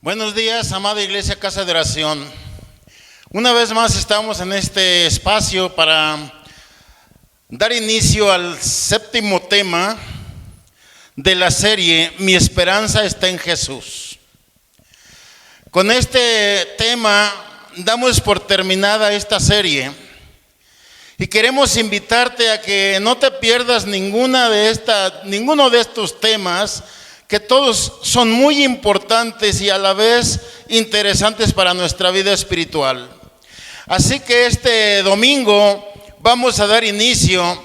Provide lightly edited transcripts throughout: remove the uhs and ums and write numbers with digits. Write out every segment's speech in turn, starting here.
Buenos días, amada Iglesia Casa de Oración. Una vez más estamos en este espacio para dar inicio al séptimo tema de la serie Mi esperanza está en Jesús. Con este tema damos por terminada esta serie y queremos invitarte a que no te pierdas ninguno de estos temas, que todos son muy importantes y a la vez interesantes para nuestra vida espiritual. Así que este domingo vamos a dar inicio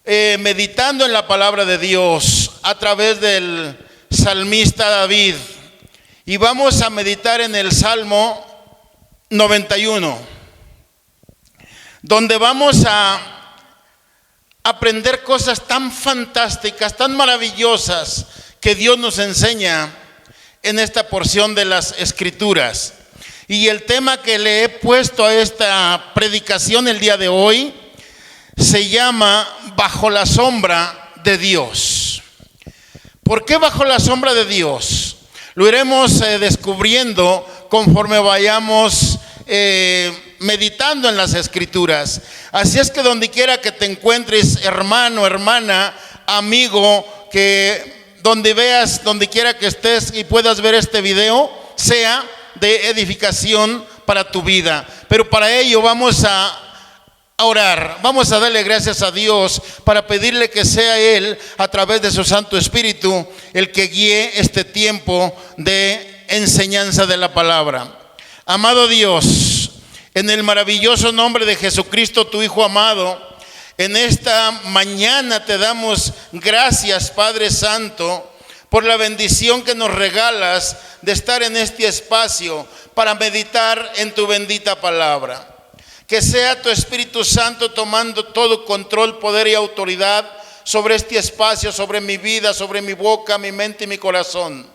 meditando en la palabra de Dios a través del salmista David. Y vamos a meditar en el Salmo 91, donde vamos a aprender cosas tan fantásticas, tan maravillosas, que Dios nos enseña en esta porción de las Escrituras. Y el tema que le he puesto a esta predicación el día de hoy se llama Bajo la sombra de Dios. ¿Por qué bajo la sombra de Dios? Lo iremos descubriendo conforme vayamos meditando en las Escrituras. Así es que donde quiera que te encuentres, hermano, hermana, amigo, donde quiera que estés y puedas ver este video, sea de edificación para tu vida. Pero para ello vamos a orar, vamos a darle gracias a Dios para pedirle que sea Él, a través de su Santo Espíritu, el que guíe este tiempo de enseñanza de la palabra. Amado Dios, en el maravilloso nombre de Jesucristo, tu Hijo amado, en esta mañana te damos gracias, Padre Santo, por la bendición que nos regalas de estar en este espacio para meditar en tu bendita palabra. Que sea tu Espíritu Santo tomando todo control, poder y autoridad sobre este espacio, sobre mi vida, sobre mi boca, mi mente y mi corazón.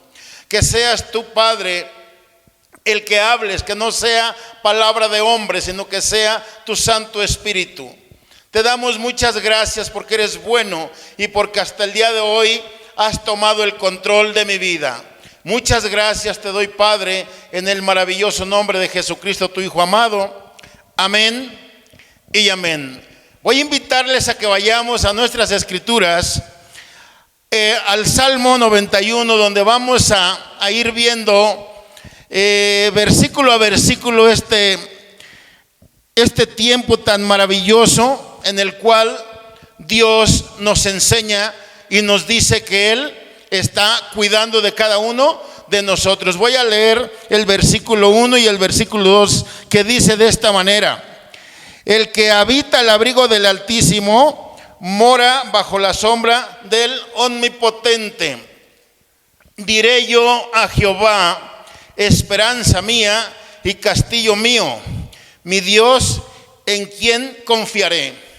Que seas tú, Padre, el que hables, que no sea palabra de hombre, sino que sea tu Santo Espíritu. Te damos muchas gracias porque eres bueno y porque hasta el día de hoy has tomado el control de mi vida. Muchas gracias te doy, Padre, en el maravilloso nombre de Jesucristo, tu Hijo amado. Amén y amén. Voy a invitarles a que vayamos a nuestras Escrituras, al Salmo 91, donde vamos a ir viendo versículo a versículo este tiempo tan maravilloso en el cual Dios nos enseña y nos dice que Él está cuidando de cada uno de nosotros. Voy a leer el versículo 1 y el versículo 2, que dice de esta manera: el que habita el abrigo del Altísimo mora bajo la sombra del Omnipotente. Diré yo a Jehová, esperanza mía y castillo mío, mi Dios, en quien confiaré.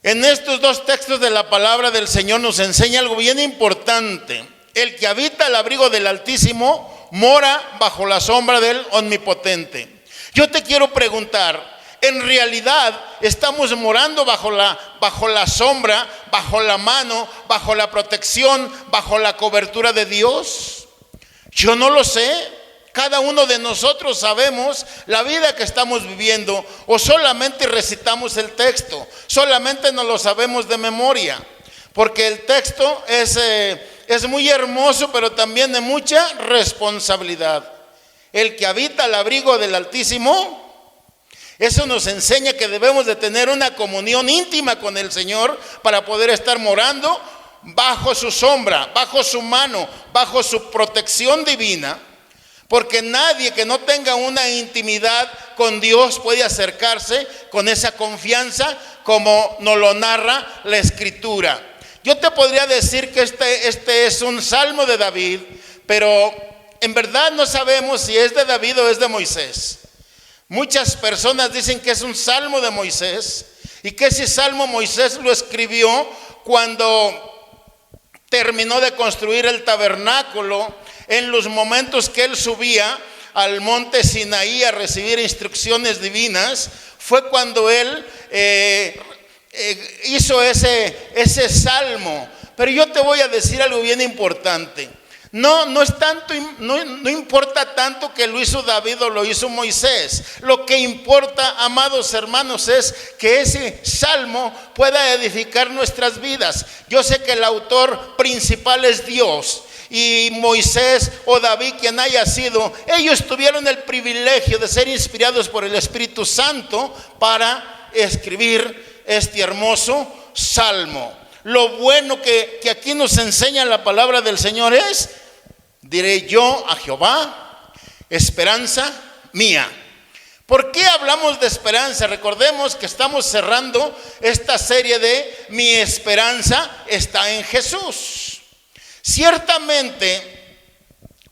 En estos dos textos de la palabra del Señor nos enseña algo bien importante. El que habita el abrigo del Altísimo mora bajo la sombra del Omnipotente. Yo te quiero preguntar, ¿en realidad estamos morando bajo la sombra, bajo la mano, bajo la protección, bajo la cobertura de Dios? Yo no lo sé. Cada uno de nosotros sabemos la vida que estamos viviendo, o solamente recitamos el texto, solamente nos lo sabemos de memoria, porque el texto es muy hermoso, pero también de mucha responsabilidad. El que habita al abrigo del Altísimo, eso nos enseña que debemos de tener una comunión íntima con el Señor para poder estar morando bajo su sombra, bajo su mano, bajo su protección divina. Porque nadie que no tenga una intimidad con Dios puede acercarse con esa confianza como nos lo narra la Escritura. Yo te podría decir que este es un salmo de David, pero en verdad no sabemos si es de David o es de Moisés. Muchas personas dicen que es un salmo de Moisés y que ese salmo Moisés lo escribió cuando terminó de construir el tabernáculo. En los momentos que él subía al monte Sinaí a recibir instrucciones divinas, fue cuando él hizo ese salmo. Pero yo te voy a decir algo bien importante. No es tanto, no importa tanto que lo hizo David o lo hizo Moisés. Lo que importa, amados hermanos, es que ese salmo pueda edificar nuestras vidas. Yo sé que el autor principal es Dios, y Moisés o David, quien haya sido, ellos tuvieron el privilegio de ser inspirados por el Espíritu Santo para escribir este hermoso salmo. Lo bueno que aquí nos enseña la palabra del Señor es: diré yo a Jehová, esperanza mía. ¿Por qué hablamos de esperanza? Recordemos que estamos cerrando esta serie de Mi esperanza está en Jesús. Ciertamente,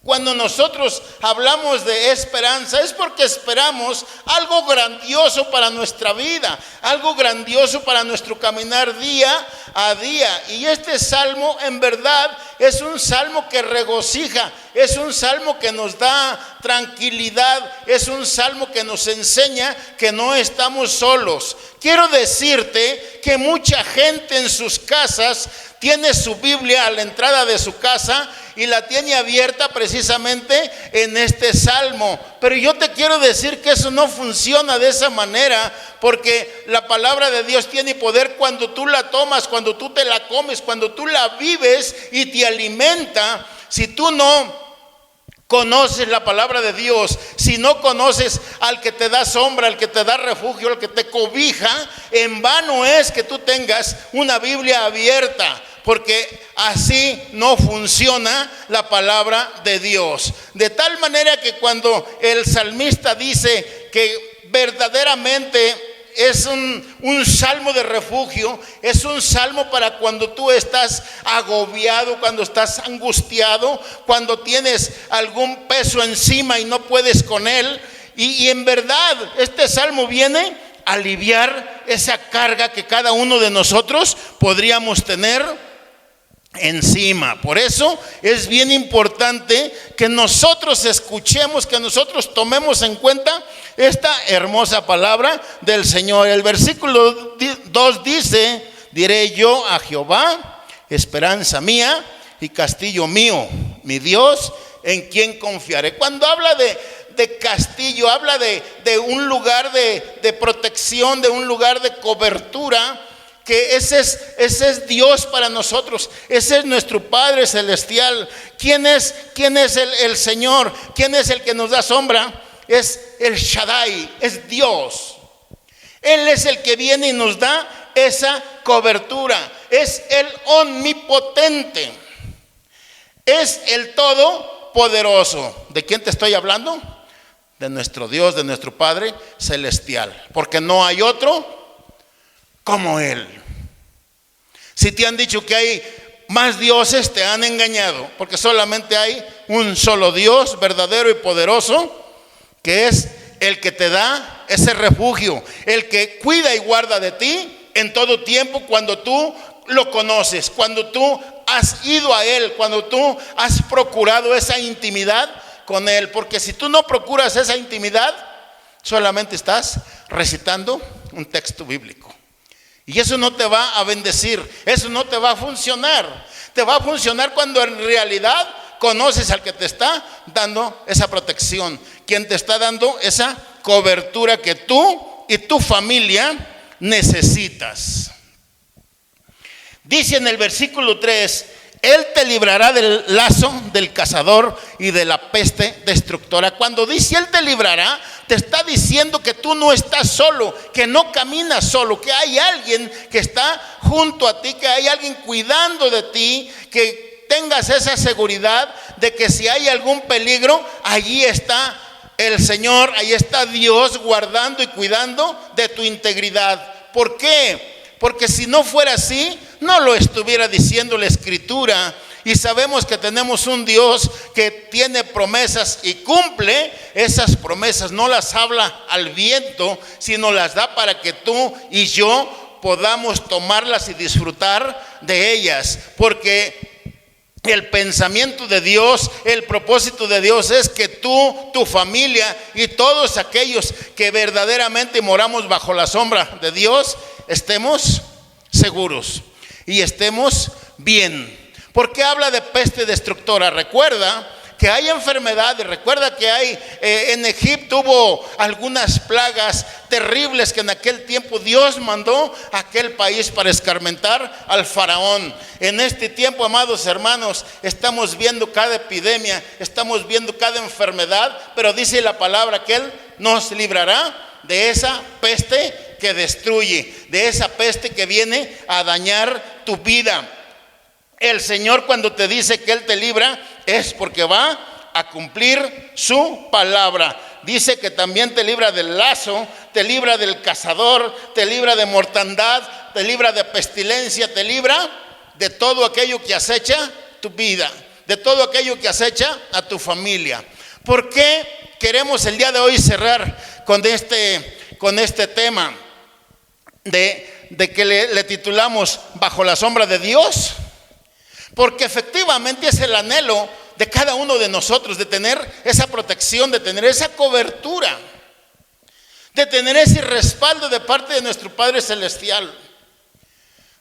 cuando nosotros hablamos de esperanza es porque esperamos algo grandioso para nuestra vida, algo grandioso para nuestro caminar día a día. Y este salmo en verdad es un salmo que regocija, es un salmo que nos da tranquilidad, es un salmo que nos enseña que no estamos solos. Quiero decirte que mucha gente en sus casas tiene su Biblia a la entrada de su casa y la tiene abierta precisamente en este salmo. Pero yo te quiero decir que eso no funciona de esa manera, porque la palabra de Dios tiene poder cuando tú la tomas, cuando tú te la comes, cuando tú la vives y te alimenta. Si tú no conoces la palabra de Dios, si no conoces al que te da sombra, al que te da refugio, al que te cobija, en vano es que tú tengas una Biblia abierta, porque así no funciona la palabra de Dios. De tal manera que cuando el salmista dice que verdaderamente es un salmo de refugio, es un salmo para cuando tú estás agobiado, cuando estás angustiado, cuando tienes algún peso encima y no puedes con él. Y en verdad este salmo viene a aliviar esa carga que cada uno de nosotros podríamos tener encima. Por eso es bien importante que nosotros escuchemos, que nosotros tomemos en cuenta esta hermosa palabra del Señor. El versículo 2 dice: diré yo a Jehová, esperanza mía y castillo mío, mi Dios, en quien confiaré. Cuando habla de castillo, habla de un lugar de protección, de un lugar de cobertura, que ese es Dios para nosotros. Ese es nuestro Padre Celestial. ¿Quién es el Señor? ¿Quién es el que nos da sombra? Es el Shaddai, es Dios. Él es el que viene y nos da esa cobertura. Es el omnipotente, es el todopoderoso. ¿De quién te estoy hablando? De nuestro Dios, de nuestro Padre Celestial, porque no hay otro como Él. Si te han dicho que hay más dioses, te han engañado, porque solamente hay un solo Dios verdadero y poderoso, que es el que te da ese refugio, el que cuida y guarda de ti en todo tiempo, cuando tú lo conoces, cuando tú has ido a Él, cuando tú has procurado esa intimidad con Él. Porque si tú no procuras esa intimidad, solamente estás recitando un texto bíblico. Y eso no te va a bendecir, eso no te va a funcionar. Te va a funcionar cuando en realidad conoces al que te está dando esa protección, quien te está dando esa cobertura que tú y tu familia necesitas. Dice en el versículo 3: Él te librará del lazo del cazador y de la peste destructora. Cuando dice Él te librará, te está diciendo que tú no estás solo, que no caminas solo, que hay alguien que está junto a ti, que hay alguien cuidando de ti, que tengas esa seguridad de que si hay algún peligro, allí está el Señor, ahí está Dios guardando y cuidando de tu integridad. ¿Por qué? Porque si no fuera así, no lo estuviera diciendo la Escritura. Y sabemos que tenemos un Dios que tiene promesas y cumple esas promesas. No las habla al viento, sino las da para que tú y yo podamos tomarlas y disfrutar de ellas. Porque el pensamiento de Dios, el propósito de Dios es que tú, tu familia y todos aquellos que verdaderamente moramos bajo la sombra de Dios, estemos seguros y estemos bien. ¿Por qué habla de peste destructora? Recuerda que hay enfermedades, recuerda que en Egipto hubo algunas plagas terribles que en aquel tiempo Dios mandó a aquel país para escarmentar al faraón. En este tiempo, amados hermanos, estamos viendo cada epidemia, estamos viendo cada enfermedad, pero dice la palabra que Él nos librará de esa peste que destruye, de esa peste que viene a dañar tu vida. El Señor, cuando te dice que Él te libra, es porque va a cumplir su palabra. Dice que también te libra del lazo, te libra del cazador, te libra de mortandad, te libra de pestilencia, te libra de todo aquello que acecha tu vida, de todo aquello que acecha a tu familia. ¿Por qué queremos el día de hoy cerrar con este tema de que le titulamos Bajo la sombra de Dios? Porque efectivamente es el anhelo de cada uno de nosotros de tener esa protección, de tener esa cobertura, de tener ese respaldo de parte de nuestro Padre Celestial.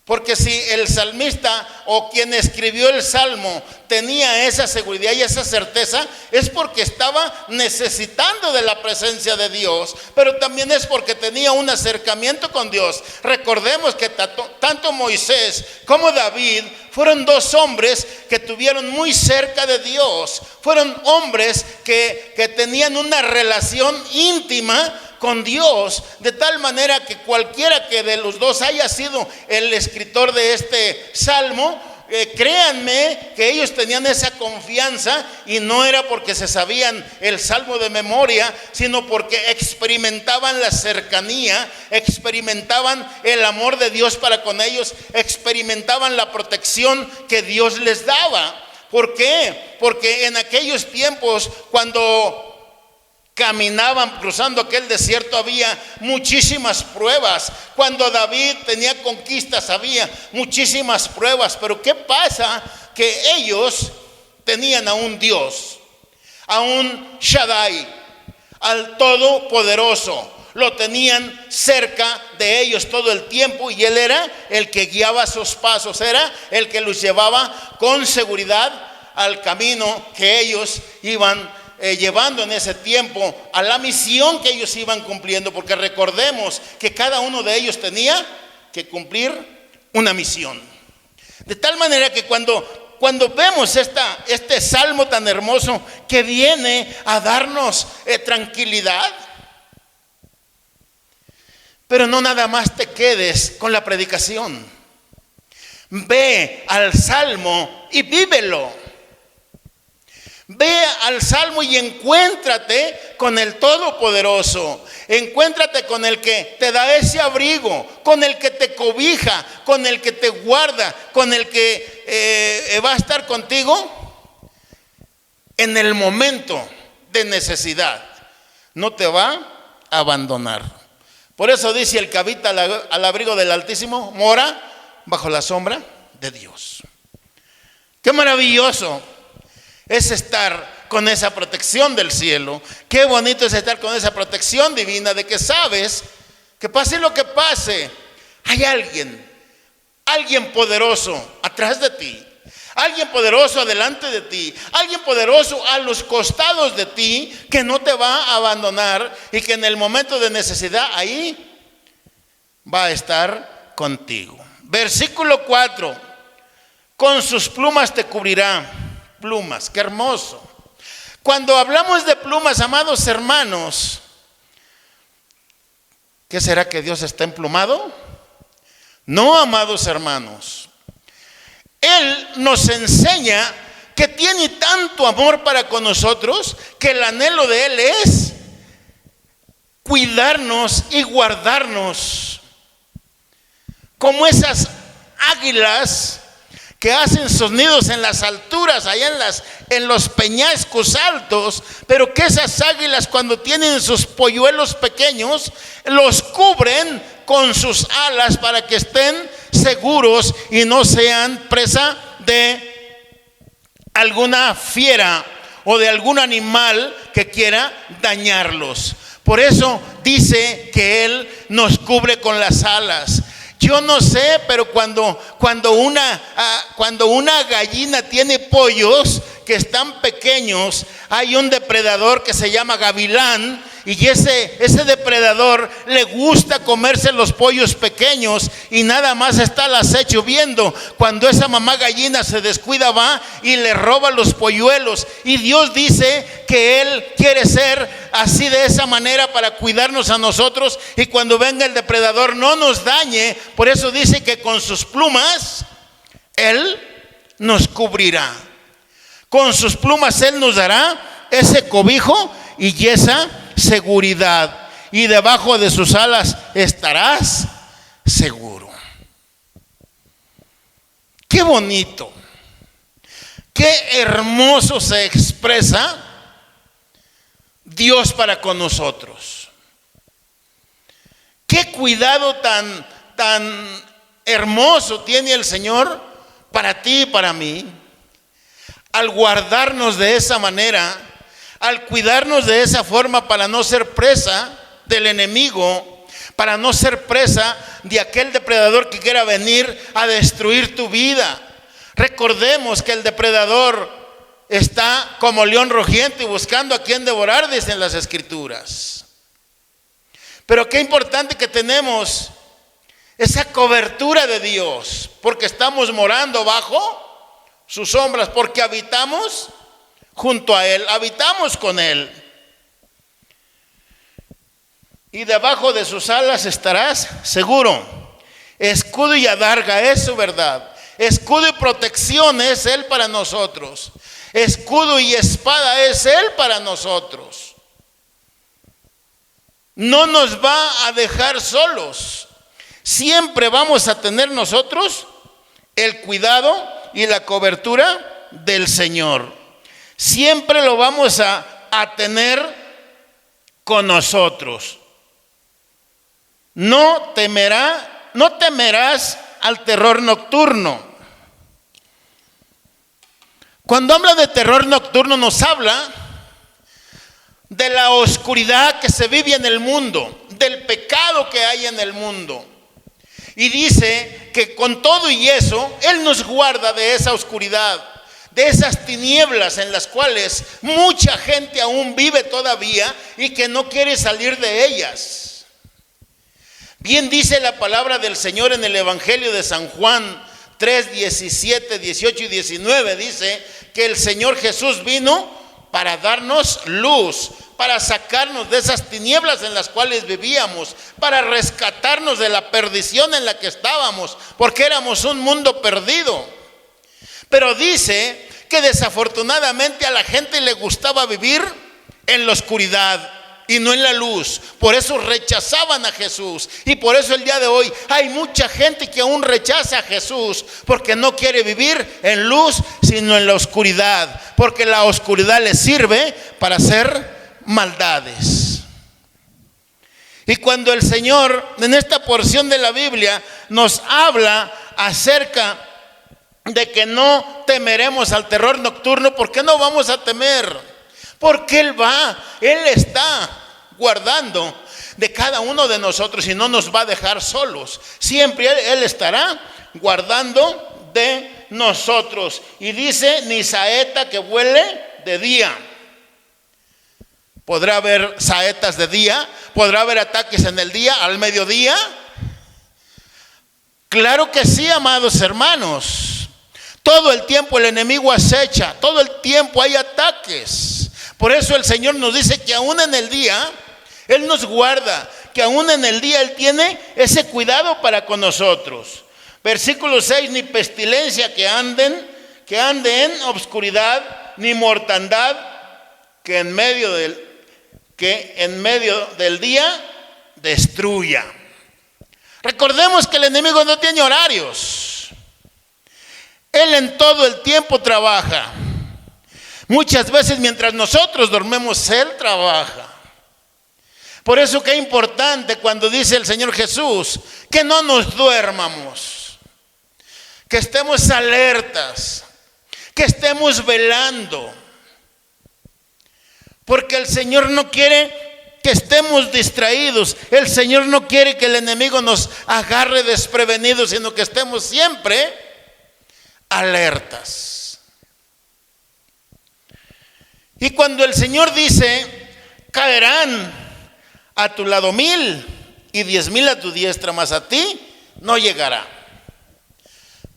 Porque si el salmista o quien escribió el salmo tenía esa seguridad y esa certeza, es porque estaba necesitando de la presencia de Dios, pero también es porque tenía un acercamiento con Dios. Recordemos que tanto Moisés como David fueron dos hombres que estuvieron muy cerca de Dios. Fueron hombres que tenían una relación íntima con Dios, de tal manera que cualquiera que de los dos haya sido el escritor de este salmo, créanme que ellos tenían esa confianza, y no era porque se sabían el salmo de memoria, sino porque experimentaban la cercanía, experimentaban el amor de Dios para con ellos, experimentaban la protección que Dios les daba. ¿Por qué? Porque en aquellos tiempos, cuando caminaban cruzando aquel desierto, había muchísimas pruebas. Cuando David tenía conquistas, había muchísimas pruebas. Pero ¿qué pasa? Que ellos tenían a un Dios, a un Shaddai, al Todopoderoso. Lo tenían cerca de ellos todo el tiempo, y Él era el que guiaba sus pasos, era el que los llevaba con seguridad al camino que ellos iban llevando en ese tiempo, a la misión que ellos iban cumpliendo. Porque recordemos que cada uno de ellos tenía que cumplir una misión. De tal manera que cuando vemos este salmo tan hermoso que viene a darnos tranquilidad, pero no nada más te quedes con la predicación. Ve al salmo y vívelo. Ve al salmo y encuéntrate con el Todopoderoso. Encuéntrate con el que te da ese abrigo, con el que te cobija, con el que te guarda, con el que va a estar contigo en el momento de necesidad. No te va a abandonar. Por eso dice: el que habita al abrigo del Altísimo mora bajo la sombra de Dios. Qué maravilloso es estar con esa protección del cielo. Qué bonito es estar con esa protección divina, de que sabes que pase lo que pase, hay alguien poderoso atrás de ti, alguien poderoso adelante de ti, alguien poderoso a los costados de ti, que no te va a abandonar y que en el momento de necesidad ahí va a estar contigo. Versículo 4: con sus plumas te cubrirá. Plumas, qué hermoso. Cuando hablamos de plumas, amados hermanos, ¿qué será, que Dios está emplumado? No, amados hermanos. Él nos enseña que tiene tanto amor para con nosotros, que el anhelo de Él es cuidarnos y guardarnos, como esas águilas que hacen sus nidos en las alturas, allá en los peñascos altos, pero que esas águilas, cuando tienen sus polluelos pequeños, los cubren con sus alas para que estén seguros y no sean presa de alguna fiera o de algún animal que quiera dañarlos. Por eso dice que Él nos cubre con las alas. Yo no sé, pero cuando una gallina tiene pollos que están pequeños, hay un depredador que se llama gavilán, y ese depredador le gusta comerse los pollos pequeños y nada más está al acecho viendo cuando esa mamá gallina se descuida, va y le roba los polluelos. Y Dios dice que Él quiere ser así, de esa manera, para cuidarnos a nosotros, y cuando venga el depredador no nos dañe. Por eso dice que con sus plumas Él nos cubrirá. Con sus plumas Él nos dará ese cobijo y esa seguridad, y debajo de sus alas estarás seguro. Qué bonito, qué hermoso se expresa Dios para con nosotros. Qué cuidado tan hermoso tiene el Señor para ti y para mí, al guardarnos de esa manera, al cuidarnos de esa forma, para no ser presa del enemigo, para no ser presa de aquel depredador que quiera venir a destruir tu vida. Recordemos que el depredador está como león rugiente y buscando a quien devorar, dicen las Escrituras. Pero qué importante que tenemos esa cobertura de Dios, porque estamos morando bajo sus sombras, porque habitamos junto a Él, habitamos con Él. Y debajo de sus alas estarás seguro. Escudo y adarga es su verdad. Escudo y protección es Él para nosotros. Escudo y espada es Él para nosotros. No nos va a dejar solos. Siempre vamos a tener nosotros el cuidado y la cobertura del Señor. Siempre lo vamos a tener con nosotros. No temerás al terror nocturno. Cuando habla de terror nocturno, nos habla de la oscuridad que se vive en el mundo, del pecado que hay en el mundo. Y dice que con todo y eso, Él nos guarda de esa oscuridad, de esas tinieblas en las cuales mucha gente aún vive todavía y que no quiere salir de ellas. Bien dice la palabra del Señor en el Evangelio de San Juan 3, 17, 18 y 19. Dice que el Señor Jesús vino para darnos luz, para sacarnos de esas tinieblas en las cuales vivíamos, para rescatarnos de la perdición en la que estábamos, porque éramos un mundo perdido. Pero dice que desafortunadamente a la gente le gustaba vivir en la oscuridad y no en la luz. Por eso rechazaban a Jesús. Y por eso el día de hoy hay mucha gente que aún rechaza a Jesús, porque no quiere vivir en luz, sino en la oscuridad. Porque la oscuridad les sirve para hacer maldades. Y cuando el Señor en esta porción de la Biblia nos habla acerca de que no temeremos al terror nocturno, ¿por qué no vamos a temer? Porque Él está guardando de cada uno de nosotros y no nos va a dejar solos. Siempre Él estará guardando de nosotros. Y dice, ni saeta que vuele de día. ¿Podrá haber saetas de día? ¿Podrá haber ataques en el día, al mediodía? Claro que sí, amados hermanos. Todo el tiempo el enemigo acecha, todo el tiempo hay ataques. Por eso el Señor nos dice que aún en el día Él nos guarda, que aún en el día Él tiene ese cuidado para con nosotros. Versículo 6, ni pestilencia que ande en obscuridad, ni mortandad que en medio del día destruya. Recordemos que el enemigo no tiene horarios. Él en todo el tiempo trabaja. Muchas veces mientras nosotros dormimos, Él trabaja. Por eso que es importante cuando dice el Señor Jesús que no nos duermamos, que estemos alertas, que estemos velando. Porque el Señor no quiere que estemos distraídos. El Señor no quiere que el enemigo nos agarre desprevenidos, sino que estemos siempre alertas. Y cuando el Señor dice, caerán a tu lado 1000 y 10,000 a tu diestra, mas a ti no llegará.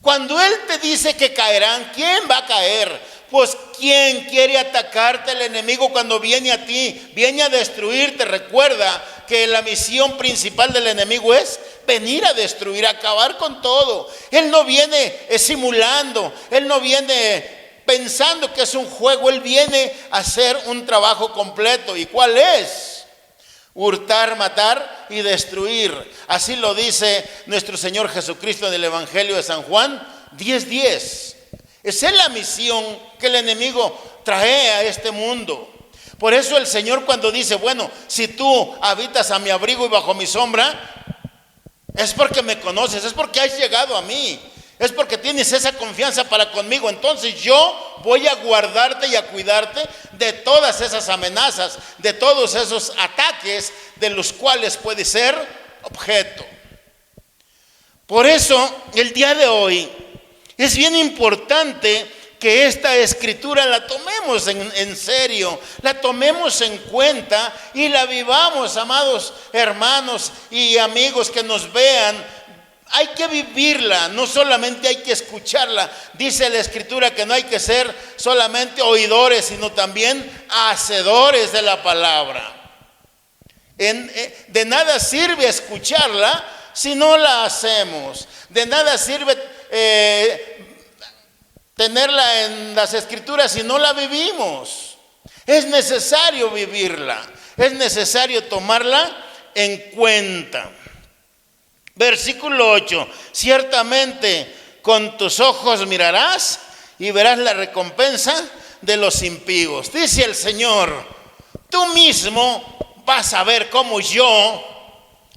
Cuando Él te dice que caerán, ¿quién va a caer? Pues ¿quién quiere atacarte? El enemigo cuando viene a ti, viene a destruirte. Recuerda que la misión principal del enemigo es venir a destruir, a acabar con todo. Él no viene simulando, Él no viene pensando que es un juego, Él viene a hacer un trabajo completo. ¿Y cuál es? Hurtar, matar y destruir. Así lo dice nuestro Señor Jesucristo en el Evangelio de San Juan 10:10. Esa es la misión que el enemigo trae a este mundo. Por eso el Señor cuando dice, bueno, si tú habitas a mi abrigo y bajo mi sombra, es porque me conoces, es porque has llegado a mí, es porque tienes esa confianza para conmigo. Entonces yo voy a guardarte y a cuidarte de todas esas amenazas, de todos esos ataques de los cuales puedes ser objeto. Por eso el día de hoy es bien importante que esta escritura la tomemos en serio, la tomemos en cuenta y la vivamos, amados hermanos y amigos que nos vean. Hay que vivirla, no solamente hay que escucharla. Dice la escritura que no hay que ser solamente oidores, sino también hacedores de la palabra. De nada sirve escucharla si no la hacemos. De nada sirve tenerla en las escrituras si no la vivimos. Es necesario vivirla, es necesario tomarla en cuenta. Versículo 8, ciertamente con tus ojos mirarás y verás la recompensa de los impíos. Dice el Señor, tú mismo vas a ver cómo yo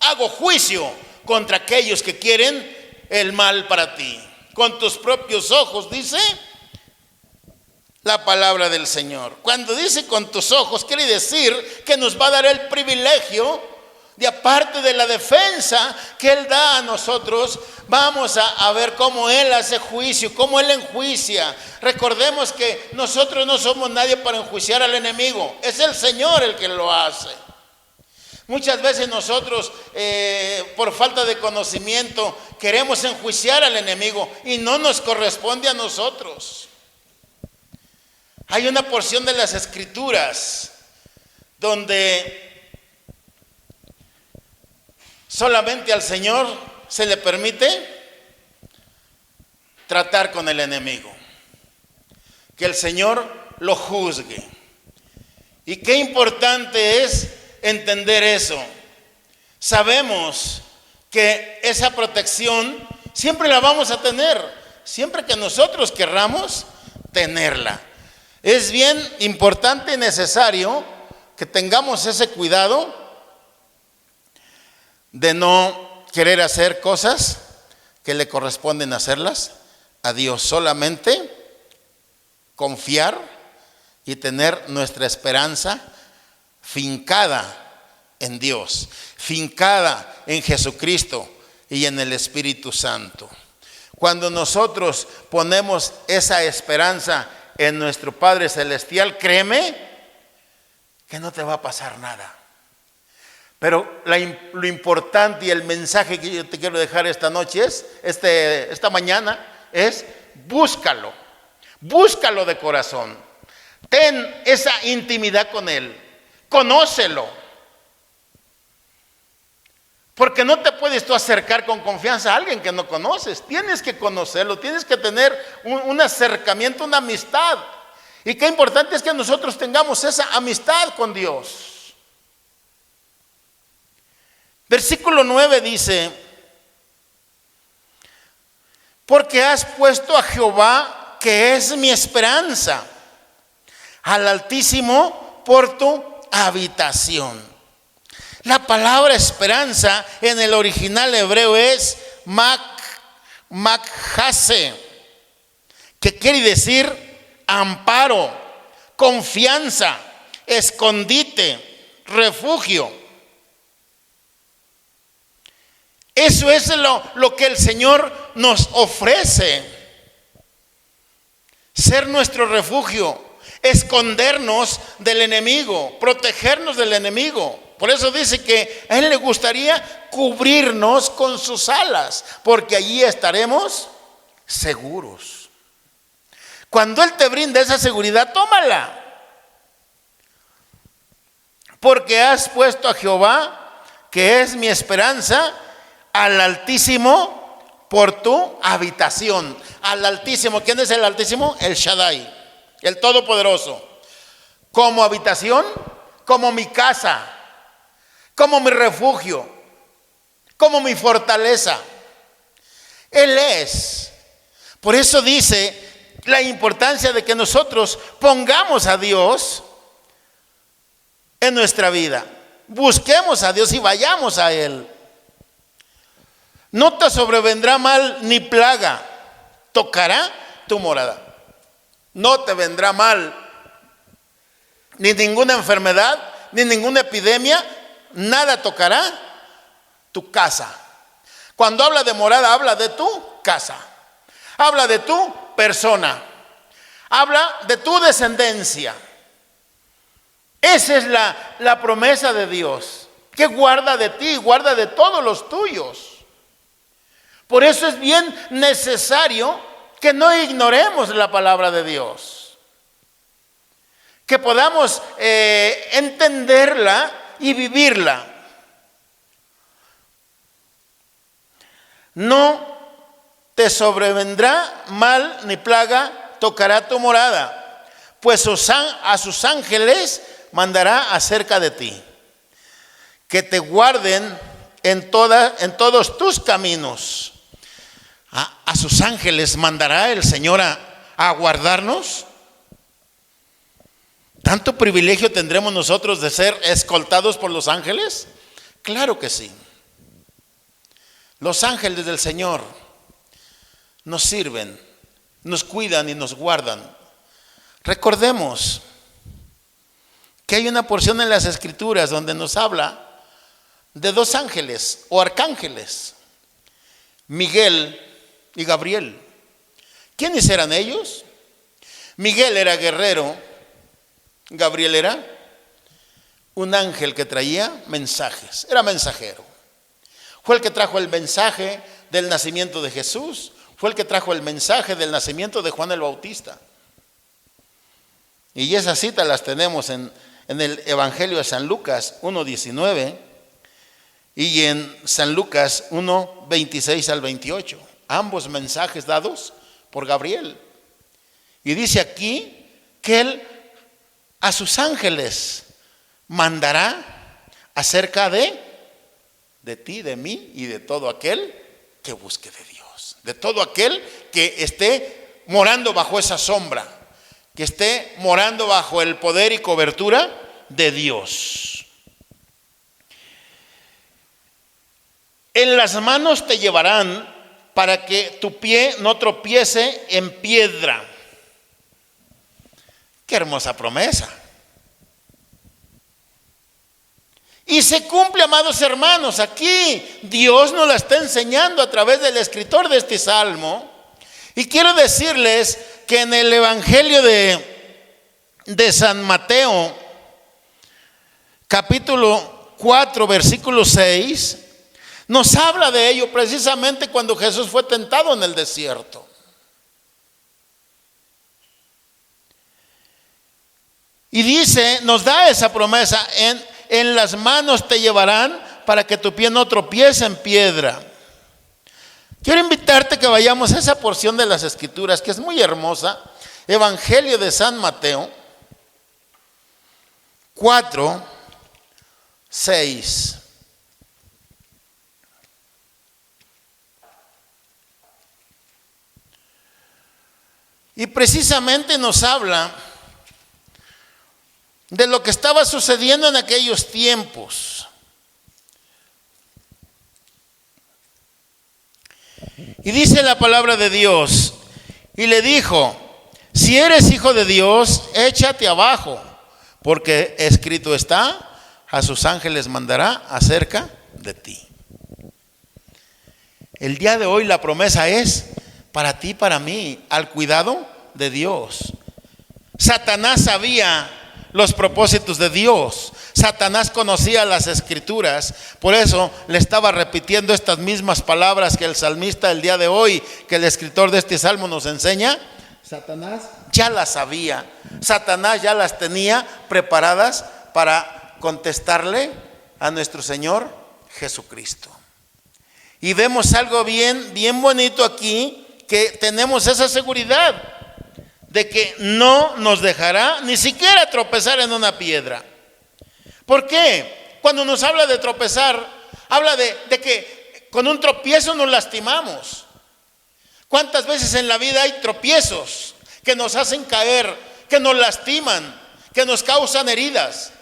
hago juicio contra aquellos que quieren el mal para ti. Con tus propios ojos, dice la palabra del Señor. Cuando dice con tus ojos, quiere decir que nos va a dar el privilegio de, aparte de la defensa que Él da a nosotros, vamos a ver cómo Él hace juicio, cómo Él enjuicia. Recordemos que nosotros no somos nadie para enjuiciar al enemigo, es el Señor el que lo hace. Muchas veces nosotros, por falta de conocimiento, queremos enjuiciar al enemigo y no nos corresponde a nosotros. Hay una porción de las Escrituras donde solamente al Señor se le permite tratar con el enemigo, que el Señor lo juzgue. Y qué importante es entender eso. Sabemos que esa protección siempre la vamos a tener, siempre que nosotros querramos tenerla. Es bien importante y necesario que tengamos ese cuidado de no querer hacer cosas que le corresponden hacerlas a Dios, solamente confiar y tener nuestra esperanza fincada en Dios, fincada en Jesucristo y en el Espíritu Santo. Cuando nosotros ponemos esa esperanza en nuestro Padre Celestial, créeme que no te va a pasar nada. Pero lo importante y el mensaje que yo te quiero dejar esta noche es, esta mañana, es búscalo de corazón. Ten esa intimidad con Él. Conócelo. Porque no te puedes tú acercar con confianza a alguien que no conoces. Tienes que conocerlo, tienes que tener un acercamiento, una amistad. Y qué importante es que nosotros tengamos esa amistad con Dios. Versículo 9 dice, porque has puesto a Jehová, que es mi esperanza, al Altísimo por tu habitación. La palabra esperanza en el original hebreo es makhase, que quiere decir amparo, confianza, escondite, refugio. Eso es lo que el Señor nos ofrece. Ser nuestro refugio, escondernos del enemigo, protegernos del enemigo. Por eso dice que a Él le gustaría cubrirnos con sus alas, porque allí estaremos seguros. Cuando Él te brinda esa seguridad, tómala. Porque has puesto a Jehová, que es mi esperanza, al Altísimo por tu habitación. Al Altísimo, ¿quién es el Altísimo? El Shaddai, el Todopoderoso. Como habitación, como mi casa, como mi refugio, como mi fortaleza. Él es. Por eso dice la importancia de que nosotros pongamos a Dios en nuestra vida. Busquemos a Dios y vayamos a Él. No te sobrevendrá mal ni plaga tocará tu morada. No te vendrá mal ni ninguna enfermedad, ni ninguna epidemia. Nada tocará tu casa. Cuando habla de morada, habla de tu casa. Habla de tu persona. Habla de tu descendencia. Esa es la promesa de Dios, que guarda de ti, guarda de todos los tuyos. Por eso es bien necesario que no ignoremos la palabra de Dios, que podamos entenderla y vivirla. No te sobrevendrá mal ni plaga tocará tu morada, pues a sus ángeles mandará acerca de ti, que te guarden en todos tus caminos. A sus ángeles mandará el Señor a guardarnos. ¿Tanto privilegio tendremos nosotros de ser escoltados por los ángeles? Claro que sí. Los ángeles del Señor nos sirven, nos cuidan y nos guardan. Recordemos que hay una porción en las Escrituras donde nos habla de dos ángeles o arcángeles, Miguel y Gabriel. ¿Quiénes eran ellos? Miguel era guerrero, Gabriel era un ángel que traía mensajes, era mensajero. Fue el que trajo el mensaje del nacimiento de Jesús, fue el que trajo el mensaje del nacimiento de Juan el Bautista. Y esas citas las tenemos en el Evangelio de San Lucas 1:19 y en San Lucas 1:26 al 28. Ambos mensajes dados por Gabriel. Y dice aquí que Él a sus ángeles mandará acerca de ti, de mí y de todo aquel que busque de Dios. De todo aquel que esté morando bajo esa sombra, que esté morando bajo el poder y cobertura de Dios. En las manos te llevarán para que tu pie no tropiece en piedra. Qué hermosa promesa. Y se cumple, amados hermanos. Aquí Dios nos la está enseñando a través del escritor de este salmo. Y quiero decirles que en el Evangelio de San Mateo, capítulo 4, versículo 6, nos habla de ello precisamente cuando Jesús fue tentado en el desierto. Y dice, nos da esa promesa, en las manos te llevarán para que tu pie no tropiece en piedra. Quiero invitarte que vayamos a esa porción de las Escrituras que es muy hermosa. Evangelio de San Mateo 4, 6. Y precisamente nos habla de lo que estaba sucediendo en aquellos tiempos. Y dice la palabra de Dios, y le dijo, si eres hijo de Dios, échate abajo, porque escrito está, a sus ángeles mandará acerca de ti. El día de hoy la promesa es para ti, para mí, al cuidado de Dios. Satanás sabía los propósitos de Dios. Satanás conocía las escrituras. Por eso le estaba repitiendo estas mismas palabras que el salmista el día de hoy, que el escritor de este salmo nos enseña. Satanás ya las sabía. Satanás ya las tenía preparadas para contestarle a nuestro Señor Jesucristo. Y vemos algo bien bonito aquí, que tenemos esa seguridad de que no nos dejará ni siquiera tropezar en una piedra. ¿Por qué? Cuando nos habla de tropezar, habla de que con un tropiezo nos lastimamos. ¿Cuántas veces en la vida hay tropiezos que nos hacen caer, que nos lastiman, que nos causan heridas?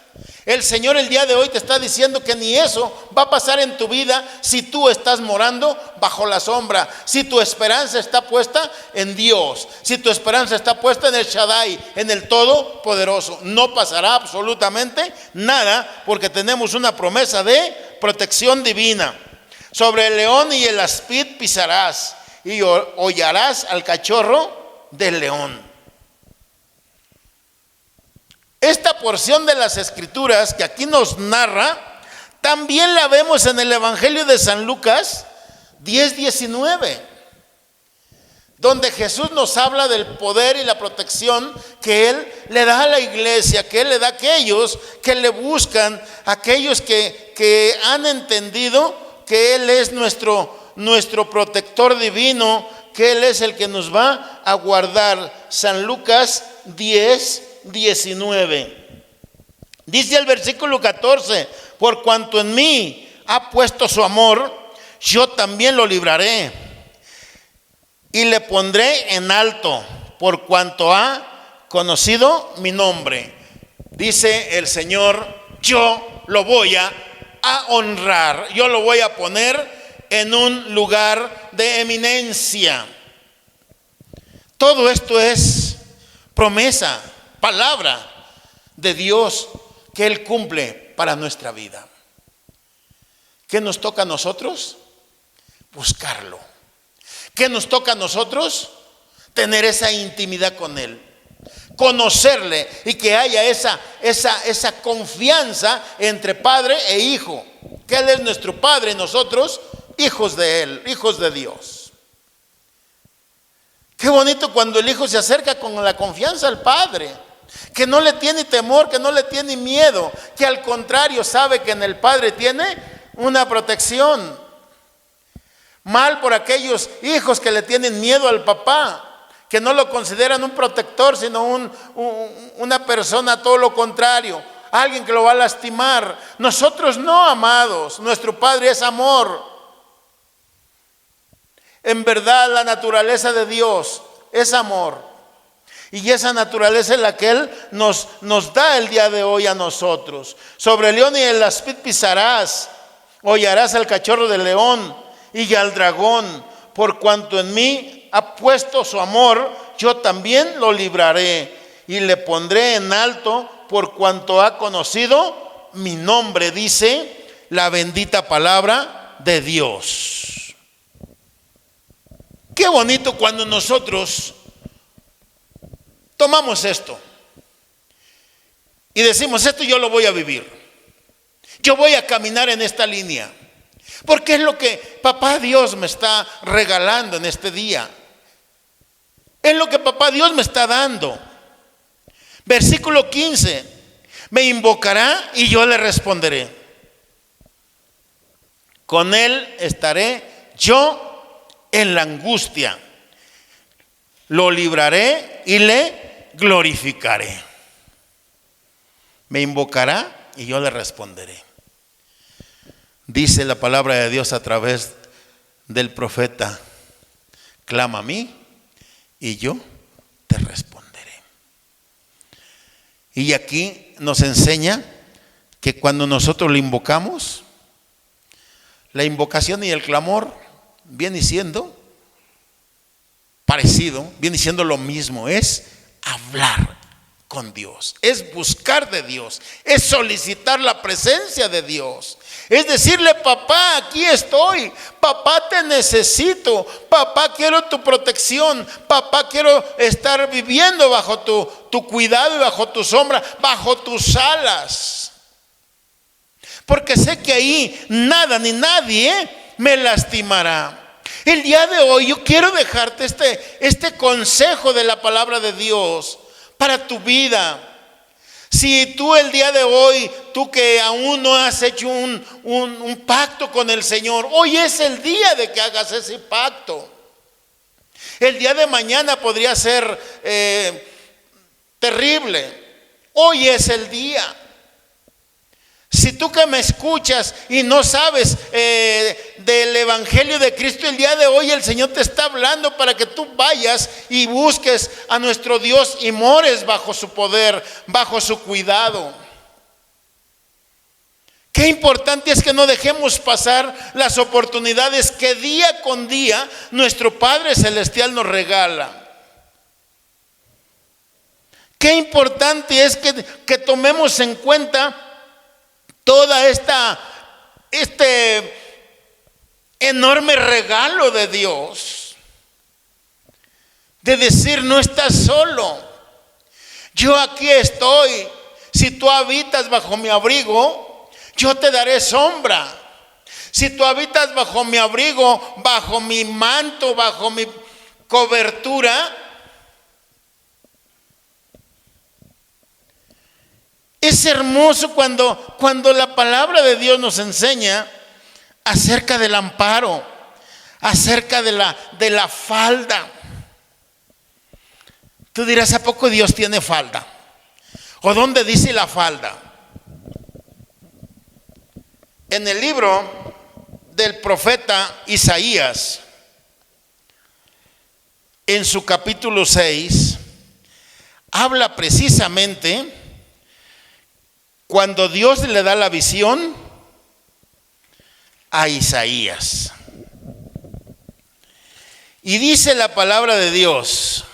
El Señor el día de hoy te está diciendo que ni eso va a pasar en tu vida si tú estás morando bajo la sombra, si tu esperanza está puesta en Dios, si tu esperanza está puesta en el Shaddai, en el Todopoderoso. No pasará absolutamente nada, porque tenemos una promesa de protección divina. Sobre el león y el aspid pisarás, y hollarás al cachorro del león. Esta porción de las escrituras que aquí nos narra, también la vemos en el Evangelio de San Lucas 10:19, donde Jesús nos habla del poder y la protección que Él le da a la iglesia, que Él le da a aquellos que le buscan, aquellos que han entendido que Él es nuestro protector divino, que Él es el que nos va a guardar. San Lucas 10:19. Dice el versículo 14: por cuanto en mí ha puesto su amor, yo también lo libraré y le pondré en alto, por cuanto ha conocido mi nombre. Dice el Señor: yo lo voy a honrar, yo lo voy a poner en un lugar de eminencia. Todo esto es promesa, palabra de Dios que Él cumple para nuestra vida. ¿Qué nos toca a nosotros? Buscarlo. ¿Qué nos toca a nosotros? Tener esa intimidad con Él, conocerle, y que haya esa confianza entre padre e hijo, que Él es nuestro Padre y nosotros hijos de Él, hijos de Dios. Qué bonito cuando el hijo se acerca con la confianza al padre, que no le tiene temor, que no le tiene miedo, que al contrario sabe que en el padre tiene una protección. Mal por aquellos hijos que le tienen miedo al papá, que no lo consideran un protector, sino una persona todo lo contrario, alguien que lo va a lastimar. Nosotros no, amados, nuestro Padre es amor. En verdad, la naturaleza de Dios es amor. Y esa naturaleza es la que Él nos da el día de hoy a nosotros. Sobre el león y el aspid pisarás, hollarás al cachorro del león y al dragón. Por cuanto en mí ha puesto su amor, yo también lo libraré y le pondré en alto, por cuanto ha conocido mi nombre, dice la bendita palabra de Dios. Qué bonito cuando nosotros tomamos esto y decimos: esto yo lo voy a vivir, yo voy a caminar en esta línea, porque es lo que Papá Dios me está regalando en este día, es lo que Papá Dios me está dando. Versículo 15: me invocará y yo le responderé, con Él estaré yo en la angustia, lo libraré y le glorificaré. Me invocará y yo le responderé. Dice la palabra de Dios a través del profeta: clama a mí y yo te responderé. Y aquí nos enseña que cuando nosotros le invocamos, la invocación y el clamor viene siendo parecido, viene siendo lo mismo, es hablar con Dios, es buscar de Dios, es solicitar la presencia de Dios, es decirle: papá, aquí estoy, papá, te necesito, papá, quiero tu protección, papá, quiero estar viviendo bajo tu cuidado y bajo tu sombra, bajo tus alas, porque sé que ahí nada ni nadie me lastimará. El día de hoy yo quiero dejarte este consejo de la palabra de Dios para tu vida. Si tú el día de hoy, tú que aún no has hecho un pacto con el Señor, hoy es el día de que hagas ese pacto. El día de mañana podría ser terrible. Hoy es el día. Si tú que me escuchas y no sabes del Evangelio de Cristo, el día de hoy el Señor te está hablando para que tú vayas y busques a nuestro Dios y mores bajo su poder, bajo su cuidado. Qué importante es que no dejemos pasar las oportunidades que día con día nuestro Padre Celestial nos regala. Qué importante es que tomemos en cuenta toda este enorme regalo de Dios, de decir: no estás solo, yo aquí estoy. Si tú habitas bajo mi abrigo, yo te daré sombra. Si tú habitas bajo mi abrigo, bajo mi manto, bajo mi cobertura, es hermoso cuando la palabra de Dios nos enseña acerca del amparo, acerca de la falda. Tú dirás: ¿a poco Dios tiene falda? ¿O dónde dice la falda? En el libro del profeta Isaías, en su capítulo 6, habla precisamente cuando Dios le da la visión a Isaías. Y dice la palabra de Dios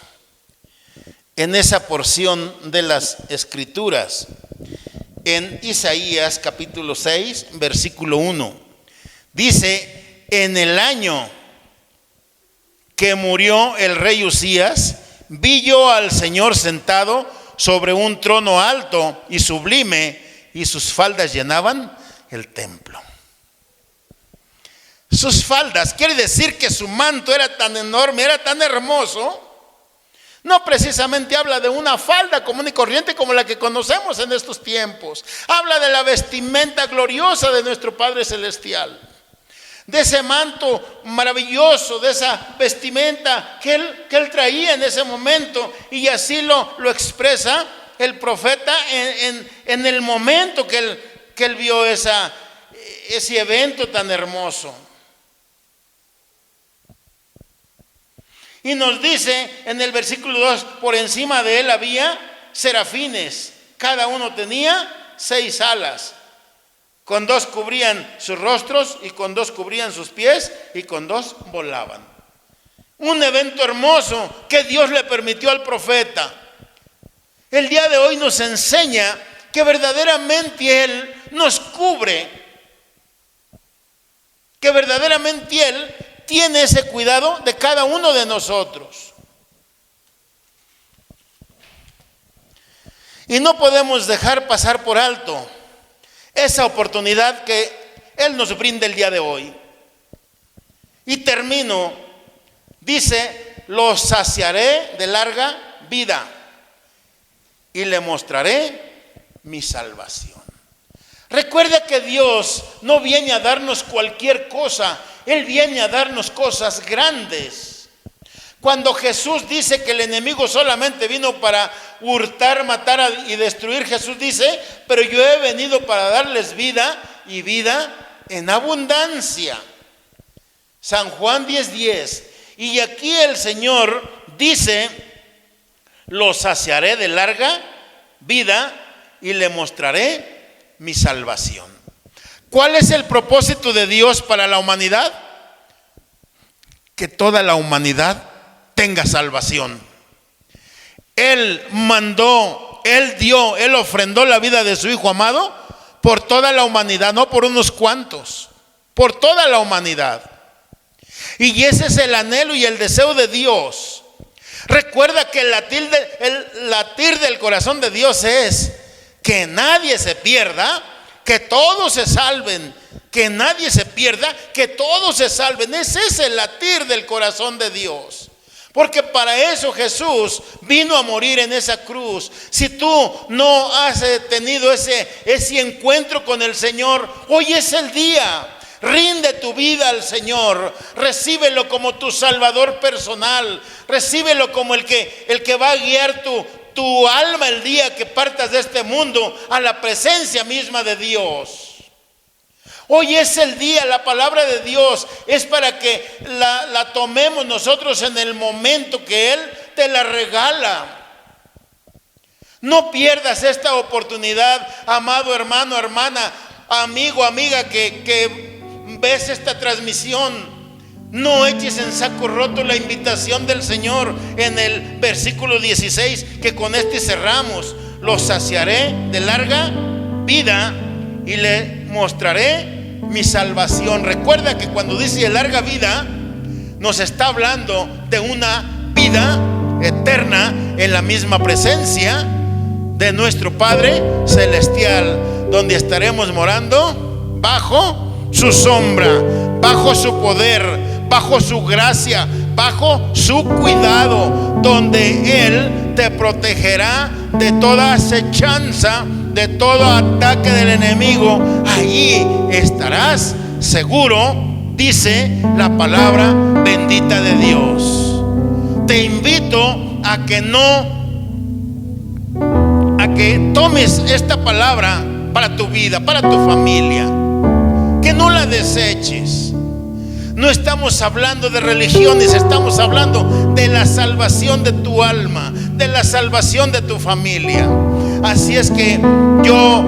en esa porción de las Escrituras, en Isaías capítulo 6, versículo 1. Dice: en el año que murió el rey Uzías, vi yo al Señor sentado sobre un trono alto y sublime, y sus faldas llenaban el templo. Sus faldas quiere decir que su manto era tan enorme, era tan hermoso. No precisamente habla de una falda común y corriente como la que conocemos en estos tiempos. Habla de la vestimenta gloriosa de nuestro Padre Celestial, de ese manto maravilloso, de esa vestimenta que él traía en ese momento. Y así lo expresa el profeta en el momento que él vio ese evento tan hermoso. Y nos dice en el versículo 2: por encima de él había serafines, cada uno tenía 6 alas. Con 2 cubrían sus rostros, y con 2 cubrían sus pies, y con 2 volaban. Un evento hermoso que Dios le permitió al profeta. El día de hoy nos enseña que verdaderamente Él nos cubre, que verdaderamente Él tiene ese cuidado de cada uno de nosotros. Y no podemos dejar pasar por alto esa oportunidad que Él nos brinda el día de hoy. Y termino, dice: los saciaré de larga vida y le mostraré mi salvación. Recuerda que Dios no viene a darnos cualquier cosa, Él viene a darnos cosas grandes. Cuando Jesús dice que el enemigo solamente vino para hurtar, matar y destruir, Jesús dice: pero yo he venido para darles vida, y vida en abundancia. San Juan 10:10. Y aquí el Señor dice: lo saciaré de larga vida y le mostraré mi salvación. ¿Cuál es el propósito de Dios para la humanidad? Que toda la humanidad tenga salvación. Él mandó Él ofrendó la vida de su Hijo amado por toda la humanidad, no por unos cuantos, por toda la humanidad. Y ese es el anhelo y el deseo de Dios. Recuerda que el latir del corazón de Dios es que nadie se pierda, que todos se salven, que nadie se pierda, que todos se salven. Ese es el latir del corazón de Dios. Porque para eso Jesús vino a morir en esa cruz. Si tú no has tenido ese encuentro con el Señor, hoy es el día. Rinde tu vida al Señor. Recíbelo como tu Salvador personal. Recíbelo como el que va a guiar tu alma el día que partas de este mundo a la presencia misma de Dios. Hoy es el día, la palabra de Dios es para que la tomemos nosotros en el momento que Él te la regala. No pierdas esta oportunidad, amado hermano, hermana, amigo, amiga, que ves esta transmisión. No eches en saco roto la invitación del Señor en el versículo 16, que con este cerramos. Los saciaré de larga vida y le mostraré mi salvación. Recuerda que cuando dice de larga vida, nos está hablando de una vida eterna en la misma presencia de nuestro Padre Celestial, donde estaremos morando bajo su sombra, bajo su poder, bajo su gracia, bajo su cuidado, donde Él te protegerá de toda acechanza, de todo ataque del enemigo. Allí estarás seguro, dice la palabra bendita de Dios. Te invito a que tomes esta palabra para tu vida, para tu familia, que no la deseches. No estamos hablando de religiones, estamos hablando de la salvación de tu alma, de la salvación de tu familia. Así es que yo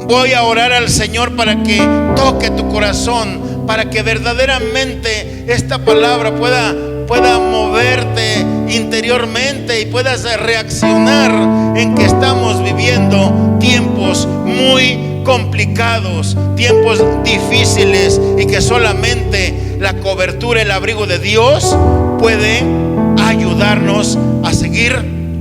voy a orar al Señor para que toque tu corazón, para que verdaderamente esta palabra pueda moverte interiormente y puedas reaccionar en que estamos viviendo tiempos muy complicados, tiempos difíciles, y que solamente la cobertura, el abrigo de Dios puede ayudarnos a seguir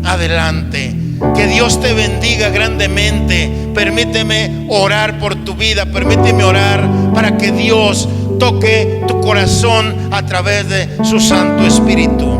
adelante. Que Dios te bendiga grandemente. Permíteme orar por tu vida, permíteme orar para que Dios toque tu corazón a través de su Santo Espíritu.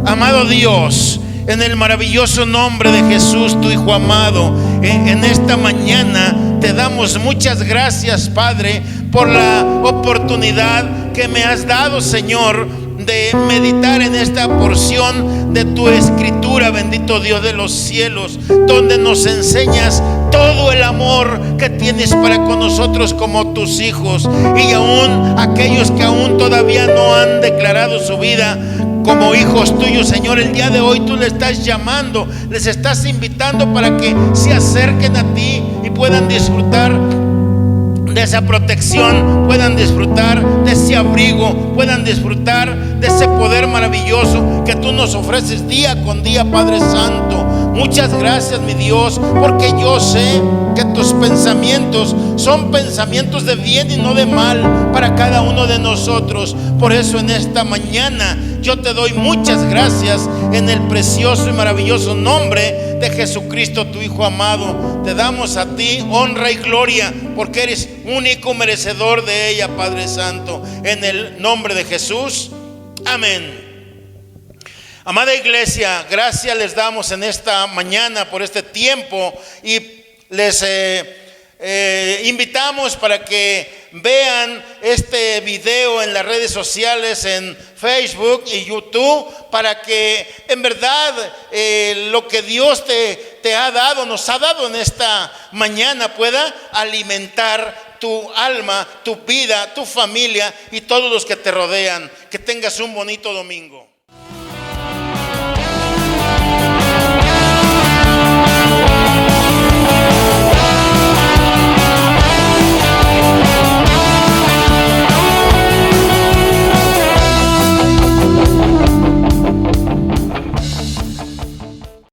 Amado Dios, en el maravilloso nombre de Jesús, tu Hijo amado, en esta mañana te damos muchas gracias, Padre, por la oportunidad que me has dado, Señor, de meditar en esta porción de tu escritura, bendito Dios de los cielos, donde nos enseñas todo el amor que tienes para con nosotros como tus hijos, y aún aquellos que aún todavía no han declarado su vida como hijos tuyos, Señor. El día de hoy tú les estás llamando, les estás invitando para que se acerquen a ti y puedan disfrutar de esa protección, puedan disfrutar de ese abrigo, puedan disfrutar de ese poder maravilloso que tú nos ofreces día con día, Padre Santo. Muchas gracias, mi Dios, porque yo sé que tus pensamientos son pensamientos de bien y no de mal para cada uno de nosotros. Por eso en esta mañana yo te doy muchas gracias en el precioso y maravilloso nombre de Jesucristo, tu Hijo amado. Te damos a ti honra y gloria, porque eres único merecedor de ella, Padre Santo. En el nombre de Jesús, amén. Amada iglesia, gracias les damos en esta mañana por este tiempo, y les invitamos para que vean este video en las redes sociales, en Facebook y YouTube, para que en verdad lo que Dios te ha dado, nos ha dado en esta mañana, pueda alimentar tu alma, tu vida, tu familia y todos los que te rodean. Que tengas un bonito domingo.